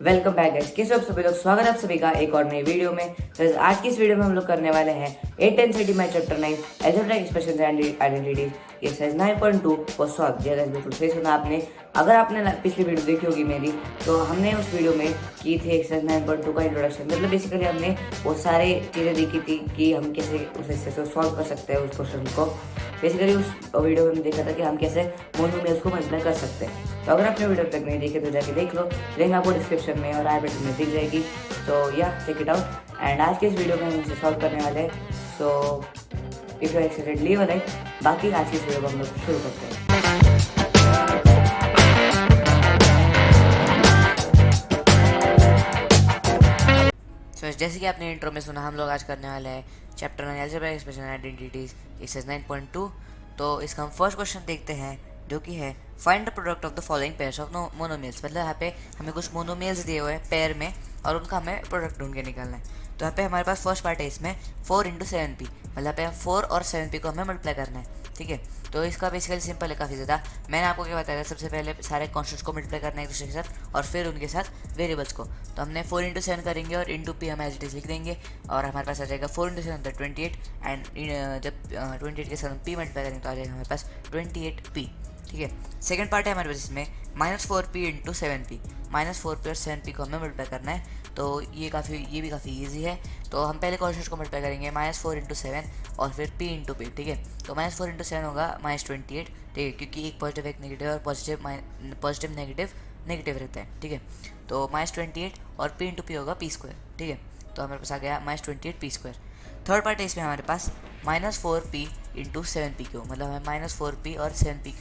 Welcome back guys, कैसे हो आप सभी लोग। स्वागत है आप सभी का एक और नई वीडियो में। तो आज की इस वीडियो में हम लोग करने वाले हैं 8 10 30 math chapter 9 algebraic expressions and identities exercise 9.2 को सॉल्व किया। गाइस बिल्कुल सही सुना आपने। अगर आपने पिछली वीडियो देखी होगी मेरी, तो हमने उस वीडियो में की थी एक्सरसाइज 9.2 का इंट्रोडक्शन। मतलब बेसिकली हमने वो सारी चीज़ें देखी थी कि हम कैसे उस एक्सरसाइज को सॉल्व कर सकते हैं, उस क्वेश्चन को। बेसिकली उस वीडियो में हमने देखा था कि हम कैसे मोनोमियल्स को मल्टीप्लाई कर सकते हैं। तो अगर आपने वीडियो तक नहीं देखी तो जाके देख लो, लिंक आपको डिस्क्रिप्शन में और आई बटन में दिख जाएगी। तो या चेक इट आउट। एंड आज के इस वीडियो में हम इसे सॉल्व करने वाले हैं। So if you excited leave a like. बाकी आज की इस वीडियो को हम लोग शुरू करते हैं। जैसे कि आपने इंट्रो में सुना, हम लोग आज करने वाले हैं chapter 9 algebraic expression and identities exercise 9.2। तो इसका हम फर्स्ट क्वेश्चन देखते हैं, जो कि है find the product of the following pairs of monomials. मतलब यहाँ पे हमें कुछ मोनोमियल्स दिए हुए हैं पेयर में और उनका हमें प्रोडक्ट ढूंढ के निकालना है। तो यहाँ पे हमारे पास फर्स्ट पार्ट है, इसमें 4 × 7p। मतलब यहाँ पे 4 और 7p को हमें मल्टीप्लाई करना है। ठीक है, तो इसका बेसिकली सिंपल है काफ़ी ज़्यादा। मैंने आपको क्या बताया था, सबसे पहले सारे कॉन्स्टेंट्स को मल्टीप्लाई करना है एक दूसरे के साथ और फिर उनके साथ वेरिएबल्स को। तो हमने 4 × 7 करेंगे और इंटू पी हम एज इट इज लिख देंगे और हमारे पास आ जाएगा 4 × 7 तो 28। एंड जब 28 के साथ हम पी मल्टीप्लाई करेंगे तो आ जाएगा हमारे पास 28p। ठीक है, सेकंड पार्ट है हमारे पास इसमें -4p × 7p। -4p और 7p को हमें मल्टीप्लाई करना है। तो ये भी काफ़ी ईजी है। तो हम पहले कॉन्स्टेंट को मल्टीप्लाई करेंगे -4 × 7 और फिर p × p। ठीक है, तो -4 × 7 होगा -28। ठीक है, क्योंकि एक पॉजिटिव एक नेगेटिव और पॉजिटिव नेगेटिव रहता है। ठीक है, तो -28 और p × p होगा p²। ठीक है, तो हमारे पास आ गया -28 p²। थर्ड पार्ट है इसमें हमारे पास -4p × 7p क्यू। मतलब हमें -4p और 7p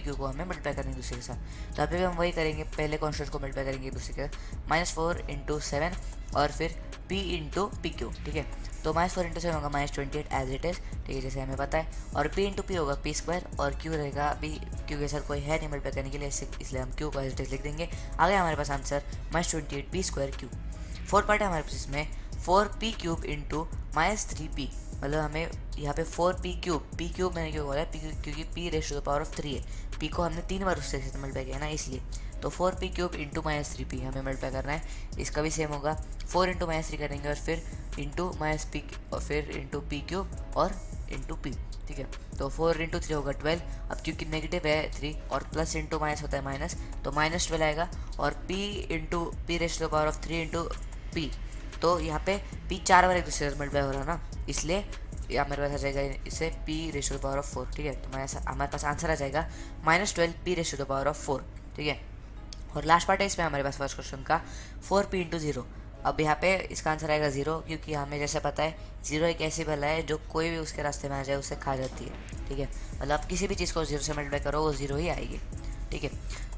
क्यू को हमें मल्टीप्लाई करना है एक दूसरे के साथ। तो अभी भी हम वही करेंगे, पहले कॉन्स्टेंट को मल्टीप्लाई करेंगे एक दूसरे के साथ। -4 × 7 और फिर p × pq। ठीक है, तो -4 × 7 होगा -28 एज इट इज। ठीक है, जैसे हमें पता है। और p × p होगा p² और q रहेगा अभी q के साथ कोई है नहीं मल्टीप्लाई करने के लिए, इसलिए हम q को एज इट इज लिख देंगे। आ गया हमारे पास answer -28 p² q। Fourth part है हमारे पास इसमें 4p³ × -3p। मतलब हमें यहाँ पे 4p³ मैंने क्यों बोला है, क्योंकि p⁻³ है। p को हमने 3 बार उससे मल्टीप्लाई किया ना, इसलिए। तो 4p³ × -3p हमें मल्टीप्लाई करना है। इसका भी सेम होगा, 4 × -3 करेंगे और फिर इंटू -p और फिर इंटू p³ और इंटू p। ठीक है, तो 4 × 3 होगा 12। अब क्योंकि नेगेटिव है 3 और प्लस इंटू माइनस होता है माइनस, तो -12 आएगा। और p⁻³ × p। तो यहाँ पे p 4 बार एक दूसरे से मल्टीप्लाई हो रहा है ना, इसलिए या मेरे पास आ जाएगा इसे p⁻⁴। ठीक है, तो हमारे पास आंसर आ जाएगा -12 p⁻⁴। ठीक है, और लास्ट पार्ट है इसमें हमारे पास फर्स्ट क्वेश्चन का 4p × 0। अब यहाँ पे इसका आंसर आएगा 0, क्योंकि हमें जैसे पता है 0 एक ऐसी बला है जो कोई भी उसके रास्ते में आ जाए उसे खा जाती है। ठीक है, मतलब आप किसी भी चीज़ को 0 से मल्टीप्लाई करो वो 0 ही आएगी। ठीक है,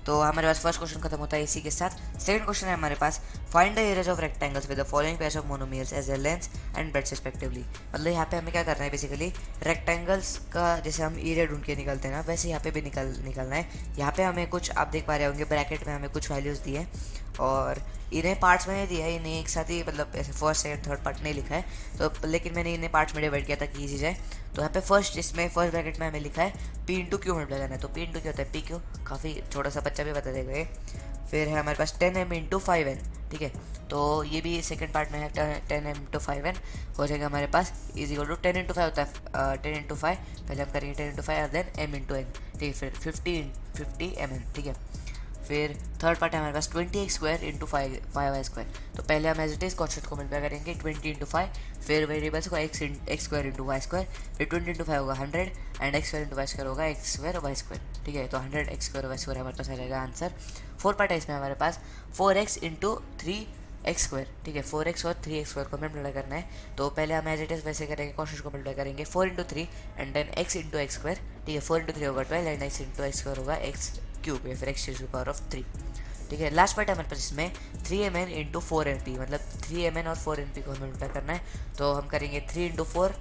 तो हमारे पास फर्स्ट क्वेश्चन खत्म होता है इसी के साथ। सेकंड क्वेश्चन है हमारे पास find the areas of rectangles with the following pairs of monomials as their lengths and breadth respectively. मतलब यहाँ पे हमें क्या करना है, बेसिकली रेक्टेंगल्स का जैसे हम एरिया ढूंढ के निकलते हैं ना, वैसे यहाँ पे भी निकलना है। यहाँ पे हमें कुछ, आप देख पा रहे होंगे ब्रैकेट में हमें कुछ वैल्यूज़ दी है और इन्हें पार्ट्स में नहीं दिया है, इन्हें एक साथ ही, मतलब ऐसे फर्स्ट सेकंड थर्ड पार्ट नहीं लिखा है। तो लेकिन मैंने इन्हें पार्ट्स में डिवाइड किया था कि ईजी जाए। तो यहाँ पे फर्स्ट ब्रैकेट में हमें लिखा है p × q मल्टीप्लाई करना है। तो p × q होता है pq, काफ़ी छोटा सा बच्चा भी बता देगा ये। फिर है हमारे पास 10m × 5n। ठीक है, तो ये भी सेकंड पार्ट में है, 10m × 5n हो जाएगा हमारे पास इज इक्वल टू 10 × 5 होता है 10 × 5। पहले हम करेंगे 10 × 5 और देन m × n। ठीक है, फिर 50 mn। ठीक है, फिर थर्ड पार्ट है हमारे पास 20x² × 5y²। तो पहले हम एज इट इज कॉन्स्टेंट को मल्टीप्लाई करेंगे 20 × 5, फिर वेरिएबल्स को x² × y², फिर 20 × 5 होगा 100 एंड x² × y² होगा x² y²। ठीक है, तो 100 x² y² हमारे पास आ जाएगा आंसर। फोर्थ पार्ट है इसमें हमारे पास 4x × 3x²। ठीक है, 4x और 3x² को हमें मल्टीप्लाई करना है। तो पहले हम एज इट इज वैसे करेंगे, कॉन्स्टेंट को मल्टीप्लाई करेंगे 4 × 3 एंड देन x × x²। ठीक है, 4 × 3 होगा 12 एंड x × x² होगा x³ या फिर x⁻3। ठीक है, लास्ट पार्ट है हमारे पास इसमें 3mn × 4np। मतलब 3mn और 4np को हमें मल्टीप्लाई करना है। तो हम करेंगे 3 × 4।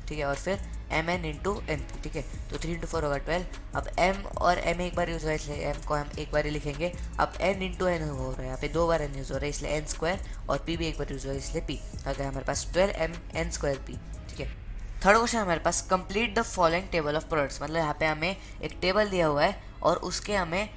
ठीक है, और फिर mn × np। ठीक है, तो 3 × 4 होगा 12। अब m और m एक बार यूज़ हो रहा है इसलिए m को हम एक बार ही लिखेंगे। अब n × n हो रहा है, यहाँ पे 2 बार n यूज़ हो रहा है इसलिए n² और p भी एक बार यूज़ हो रहा है इसलिए p। अगर हमारे पास 12mn²p। ठीक है, थर्ड क्वेश्चन हमारे पास complete the following table of products. मतलब यहाँ पे हमें एक टेबल दिया हुआ है और उसके हमें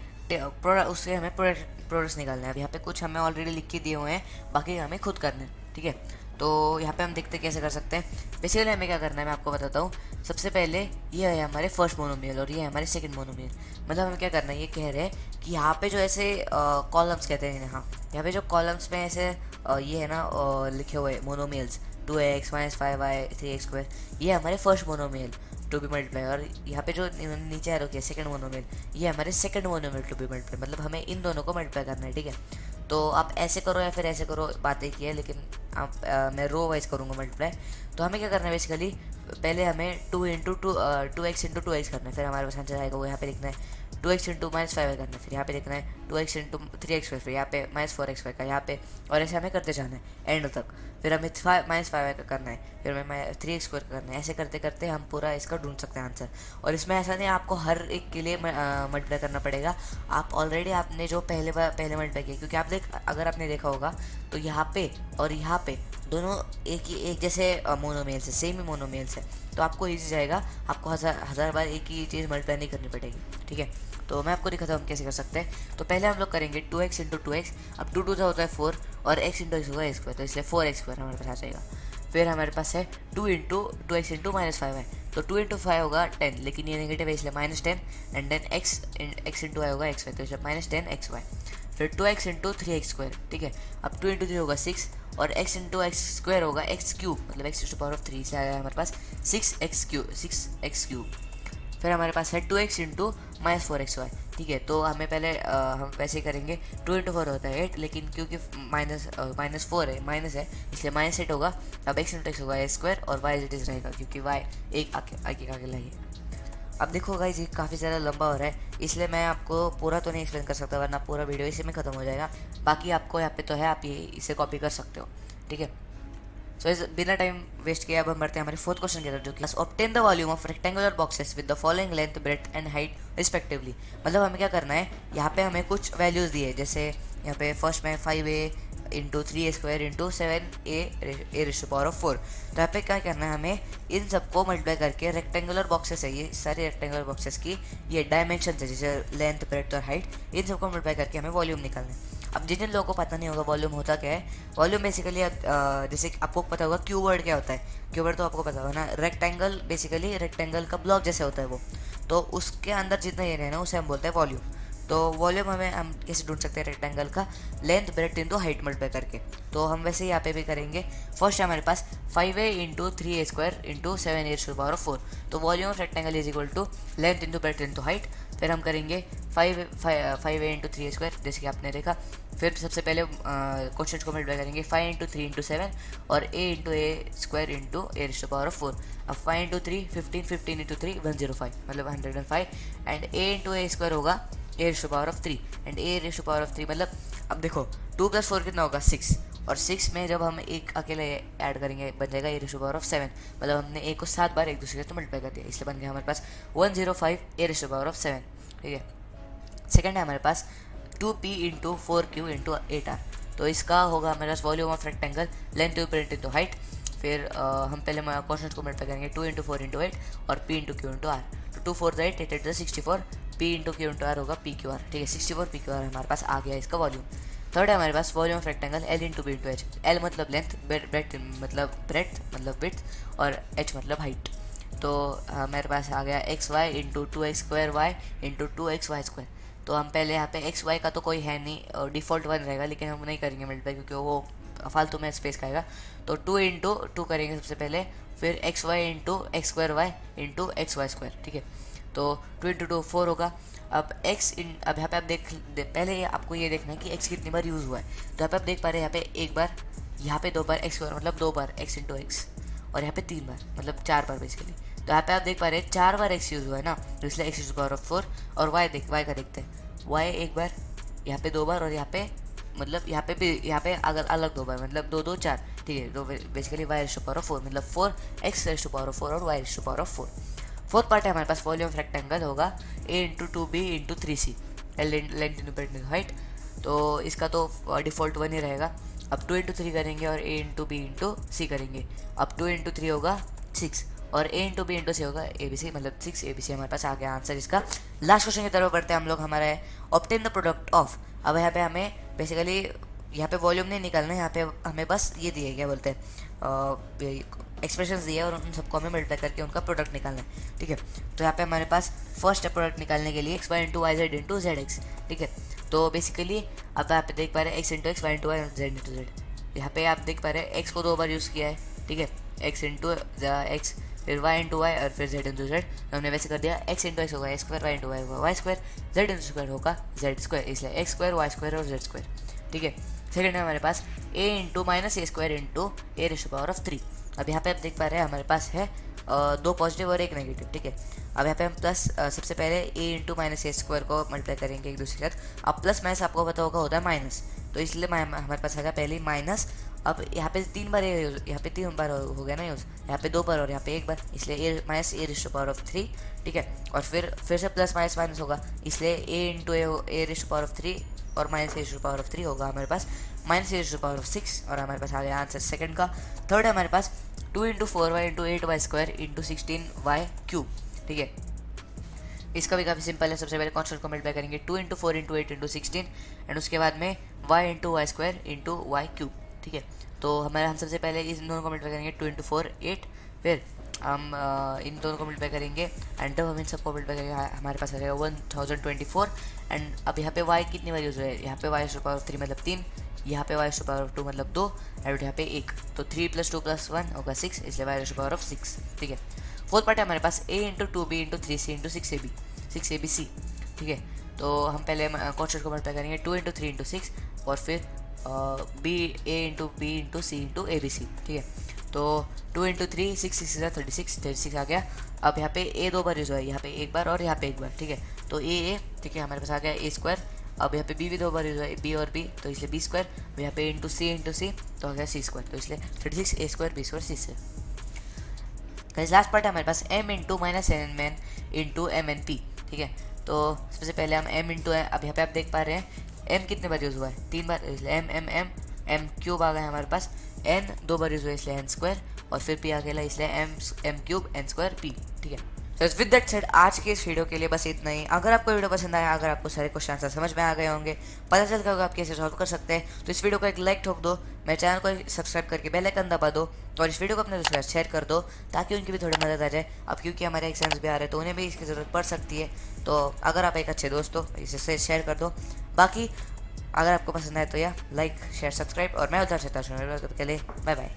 प्रोडक्ट्स निकालने हैं। अब यहाँ पे कुछ हमें ऑलरेडी लिख के दिए हुए हैं, बाकी हमें खुद करने हैं, ठीक है। तो यहाँ पे हम देखते हैं कैसे कर सकते हैं। बेसिकली हमें क्या करना है मैं आपको बताता हूँ। सबसे पहले ये है हमारे फर्स्ट मोनोमियल और ये है हमारे सेकंड मोनोमियल। मतलब हमें क्या करना है, ये कह रहे हैं कि यहाँ पे जो ऐसे कॉलम्स कहते हैं, हाँ यहाँ पे जो कॉलम्स में ऐसे ये है ना लिखे हुए monomials 2x minus 5y 3x square, ये हमारे first monomial to be multiply. और यहाँ पे जो नीचे एरो किया सेकंड मोनोमियल, ये हमारे second monomial to be multiply. मतलब हमें इन दोनों को मल्टीप्लाई करना है, ठीक है। तो आप ऐसे करो या फिर ऐसे करो, बात एक ही है, लेकिन आप मैं रो वाइज करूँगा मल्टीप्लाई। तो हमें क्या करना है बेसिकली, पहले हमें 2x इंटू 2x करना है, फिर हमारे पास आंसर आएगा वो यहाँ पे लिखना है 2x इंटू माइनस 5y करना है, फिर यहाँ पे लिखना है 2x इंटू 3x स्क्वायर, फिर यहाँ पे माइनस 4x का यहाँ पे, और ऐसे हमें करते जाना है एंड तक। फिर हमें माइनस 5y का करना है, फिर हमें 3x स्क्वायर का करना है। ऐसे करते करते हम पूरा इसका ढूंढ सकते हैं आंसर। और इसमें ऐसा नहीं आपको हर एक के लिए मल्टीप्लाई करना पड़ेगा। आप ऑलरेडी आपने जो पहले मल्टीप्लाई किया, क्योंकि आप अगर आपने देखा होगा तो यहाँ पे और यहाँ पे दोनों एक जैसे मोनोमेल्स है, सेम ही मोनोमेल्स है, तो आपको ईजी जाएगा। आपको हज़ार बार एक ही चीज़ मल्टीप्लाई नहीं करनी पड़ेगी, ठीक है। तो मैं आपको दिखाता हूँ हम कैसे कर सकते हैं। तो पहले हम लोग करेंगे 2x इंटू 2x। अब 2 2 होता है 4 और x इंटू x होगा x स्क्वायर, तो इसलिए 4x स्क्वायर हमारे पास आ जाएगा। फिर हमारे पास है 2 into 2x into minus 5y, तो 2 इंटू 5 होगा 10, लेकिन ये नेगेटिव है इसलिए minus 10, and then x into y होगा x वाई, तो इसलिए माइनस 10xy। फिर 2x इंटू 3x स्क्वायर, ठीक है। अब 2 इंटू 3 होगा 6, और x इंटू x स्क्वायर होगा x क्यूब, मतलब x टू पावर ऑफ 3, इसलिए आया हमारे पास 6x क्यूब। फिर हमारे पास है 2x इंटू माइनस 4xy, ठीक है। तो हमें पहले हम वैसे ही करेंगे, 2 इंटू 4 होता है 8, लेकिन क्योंकि माइनस 4 है, माइनस है, इसलिए माइनस 8 होगा। अब x इंटू x होगा a स्क्वायर, और y इट इज़ रहेगा क्योंकि y एक आगे है। अब देखो गाइस, ये काफ़ी ज़्यादा लंबा हो रहा है, इसलिए मैं आपको पूरा तो नहीं एक्सप्लेन कर सकता, वरना पूरा वीडियो इसी में ख़त्म हो जाएगा। बाकी आपको यहाँ पे तो है, आप ये इसे कॉपी कर सकते हो, ठीक है। सो इस बिना टाइम वेस्ट किए अब हम बढ़ते हैं हमारे फोर्थ क्वेश्चन की तरफ, जो कि obtain the volume of rectangular boxes with the following length breadth and height respectively. मतलब हमें क्या करना है, यहाँ पे हमें कुछ वैल्यूज़ दिए, जैसे यहाँ पे फर्स्ट में 5a into 3a square into 7a raise to power of 4। तो यहाँ पे क्या करना है, हमें इन सबको मल्टीप्लाई करके रेक्टेंगुलर बॉक्सेस है, ये सारे रेक्टेंगुलर बॉक्सेस की ये डायमेंशन है, जैसे लेंथ ब्रेड्थ और हाइट, इन सबको मल्टीप्लाई करके हमें वॉल्यूम निकालना है। अब जिन लोगों को पता नहीं होगा वॉल्यूम होता क्या है, वॉल्यूम बेसिकली जैसे आपको पता होगा क्यू वर्ड क्या होता है, क्यू वर्ड तो आपको पता होगा ना, रेक्टेंगल, बेसिकली रेक्टेंगल का ब्लॉक जैसे होता है वो, तो उसके अंदर जितना एरिया है ना उसे हम बोलते हैं वॉल्यूम। तो वॉल्यूम हम कैसे ढूंढ सकते हैं, रेक्टेंगल का length breadth into height multiply करके। तो हम वैसे ही यहाँ पे भी करेंगे। फर्स्ट हमारे पास 5a into 3a square into 7a to power of 4, तो volume of rectangle is equal to length into breadth into height. फिर हम करेंगे 5a इंटू 3a स्क्वायर, जैसे कि आपने देखा। फिर सबसे पहले क्वेश्चन को मल्टीप्लाई करेंगे 5 इंटू 3 इंटू 7 और a into a square into a to power of 4। अब 5 इंटू 3 15, 15 इंटू 3 105, मतलब 105, and a into a square होगा a raise to power of 3, and a raise to power of 3 मतलब, अब देखो 2 + 4 कितना होगा 6, और 6 में जब हम एक अकेले ऐड करेंगे बन जाएगा a raise to power of 7, मतलब हमने a को 7 बार एक दूसरे से मल्टीप्लाई कर दिया, इसलिए बन गया हमारे पास 105 a raise to power of 7, ठीक है। सेकंड है हमारे पास 2p into 4q into 8r, तो इसका होगा हमारे पास volume of rectangle length to breadth into height. फिर हम पहले क्वेश्चन को मल्टीप्लाई करेंगे 2 इंटू 4 इंटू 8 और p into q into r, तो 2 4 8 8 8 64, p into q into r होगा p q r, ठीक है। 64 p q r हमारे पास आ गया इसका वॉल्यूम। थर्ड है हमारे पास volume of rectangle l into b into h, l मतलब लेंथ, ब्रेड्थ मतलब विड्थ, और h मतलब हाइट। तो हमारे पास आ गया X Y into 2x square Y into 2xy square. तो हम पहले यहाँ पे एक्स वाई का तो कोई है नहीं, डिफ़ॉल्ट 1 रहेगा, लेकिन हम नहीं करेंगे मल्टीप्लाई क्योंकि वो फालतू में स्पेस खाएगा। तो 2 इंटू 2 करेंगे सबसे पहले, फिर X Y into X square Y into X Y square, ठीक है। तो 2 इंटू 2 4 होगा। अब अब यहाँ पे आप पहले आपको ये देखना है कि x कितनी बार यूज़ हुआ है। तो यहाँ पे आप देख पा रहे हैं यहाँ पे एक बार, यहाँ पे 2 बार x स्क्वायर मतलब 2 बार x इंटू एक्स, और यहाँ पे 3 बार मतलब 4 बार बेसिकली। तो यहाँ पे आप देख पा रहे हैं 4 बार x यूज़ हुआ है ना, तो इसलिए x टू पावर ऑफ 4, और y का देखते हैं, y एक बार, यहाँ पे 2 बार, और यहाँ पे मतलब यहाँ पे अगर अलग 2 बार मतलब 2 2 4, ठीक है। तो basically y raise to power of 4 मतलब 4x rays to power of 4 और y raise to power of 4। Fourth part है हमारे पास वॉल्यूम ऑफ रेक्टेंगल होगा a into 2b into 3c, length into breadth into height. तो इसका तो default 1 ही रहेगा। अब 2 इंटू 3 करेंगे और a into b into c करेंगे। अब 2 इंटू 3 होगा 6 और ए इंटू बी इंटू सी होगा ए बी सी, मतलब 6 ए बी सी हमारे पास आ गया आंसर इसका। लास्ट क्वेश्चन की तरफ बढ़ते हैं हम लोग। हमारा है ऑब्टेन द प्रोडक्ट ऑफ। अब यहाँ पे हमें बेसिकली यहाँ पे वॉल्यूम नहीं निकालना है, यहाँ पे हमें बस ये दिए क्या बोलते हैं एक्सप्रेशंस दिए और उन सबको हमें मल्टीप्लाई करके उनका प्रोडक्ट निकालना है। ठीक है, तो यहाँ पे हमारे पास फर्स्ट प्रोडक्ट निकालने के लिए X Y into Y Z into Z X. ठीक है, तो बेसिकली अब आप देख पा रहे हैं X into X, Y into Y, Z into Z. यहाँ पे आप देख पा रहे हैं एक्स को 2 बार यूज़ किया है। ठीक है, एक्स इंटू एक्स, फिर वाई इंटू वाई और फिर जेड इंटू जेड। तो हमने वैसे कर दिया एक्स इंटू एक्स होगा X square, Y into Y होगा Y square, Z into square होगा जेड स्क्वायर, इसलिए एक्स स्क्वायर वाई स्क्वायर और जेड स्क्वायर। ठीक है, सेकंड है हमारे पास A into minus A square into A ratio power of 3। अब यहाँ पे आप देख पा रहे हैं हमारे पास है 2 पॉजिटिव और 1 नेगेटिव। ठीक है, अब यहाँ पे हम प्लस सबसे पहले ए इंटू माइनस ए स्क्वायर को मल्टीप्लाई करेंगे एक दूसरे के साथ। अब प्लस माइनस आपको पता होता है माइनस, तो इसलिए हमारे पास आएगा पहले माइनस। अब यहाँ पे 3 बार यहाँ पे 3 बार हो गया ना यूज़, यहाँ पे 2 बार और यहाँ पे 1 बार, इसलिए A minus A ratio power of 3। ठीक है, और फिर से प्लस माइनस माइनस होगा, इसलिए A into A ratio power of 3 और minus A ratio power of 3 होगा हमारे पास minus A ratio power of 6। और हमारे पास आ गया आंसर सेकंड का। थर्ड है हमारे पास 2 इंटू 4 Y into 8 Y square into 16 Y cube. ठीक है, इसका भी काफ़ी सिंपल है। सबसे पहले कॉन्स्टेंट को मल्टीप्लाई करेंगे 2 इंटू 4 इंटू 8 इंटू 16 एंड उसके बाद में Y into Y square into Y cube. ठीक है, तो हम सबसे पहले इस दोनों को मल्टीप्लाई करेंगे 2 इंटू 4 8, फिर हम इन दोनों को मल्टीप्लाई करेंगे एंड जब हम इन सबको मल्टीप्लाई करेंगे हमारे पास आ जाएगा 1024। एंड अब यहाँ पे वाई कितनी बार यूज़ है, यहाँ पे वाई रेशो पावर ऑफ 3 मतलब 3, यहाँ पे वाई रेशो पावर ऑफ 2 मतलब 2 एंड यहाँ पे 1, तो 3 + 2 + 1 होगा 6, इसलिए वाई रेशो पावर ऑफ 6। ठीक है, फोर्थ पार्ट है हमारे पास A into 2b into 3c into 6ab6abc। ठीक है, तो हम पहले कॉन्स्टेंट को मल्टीप्लाई करेंगे 2 इंटू 3 इंटू 6 और फिर B A into B into C into A B C. ठीक है, तो 2 इंटू 3 6 6 36 आ गया। अब यहाँ पे ए 2 बार यूज हुआ है, यहाँ पे 1 बार और यहाँ पे 1 बार। ठीक है, तो ए ठीक है हमारे पास आ गया ए स्क्वायर। अब यहाँ पे बी भी 2 बार यूज हुआ है, बी और बी, तो इसलिए बी स्क्वायर। अब यहाँ पे इंटू सी तो हो गया सी स्क्वायर, तो इसलिए 36 A square B square C से। लास्ट पार्ट है हमारे पास m into minus N N into M N P. ठीक है, तो सबसे पहले हम m इंटू अब यहाँ पे आप देख पा रहे हैं m कितने बार यूज़ हुआ है, 3 बार, इसलिए m क्यूब आ गया हमारे पास। n 2 बार यूज़ हुआ है इसलिए n स्क्वायर, और फिर p आ गया इसलिए m cube n square p। ठीक है, तो विद दैट सेड आज के इस वीडियो के लिए बस इतना ही। अगर आपको वीडियो पसंद आया, अगर आपको सारे क्वेश्चन आंसर समझ में आ गए होंगे, पता चल गया होगा आप कैसे सॉल्व कर सकते हैं, तो इस वीडियो को एक लाइक ठोक दो, मेरे चैनल को सब्सक्राइब करके बेल आइकन दबा दो और इस वीडियो को अपने दोस्तों शेयर कर दो ताकि उनकी भी थोड़ी मदद आ जाए। अब क्योंकि हमारे एग्जाम्स भी आ रहे हैं तो उन्हें भी इसकी ज़रूरत पड़ सकती है, तो अगर आप एक अच्छे दोस्त हो इसे शेयर कर दो। बाकी अगर आपको पसंद आए तो या लाइक शेयर सब्सक्राइब, और मैं उधर से तब के लिए बाय बाय।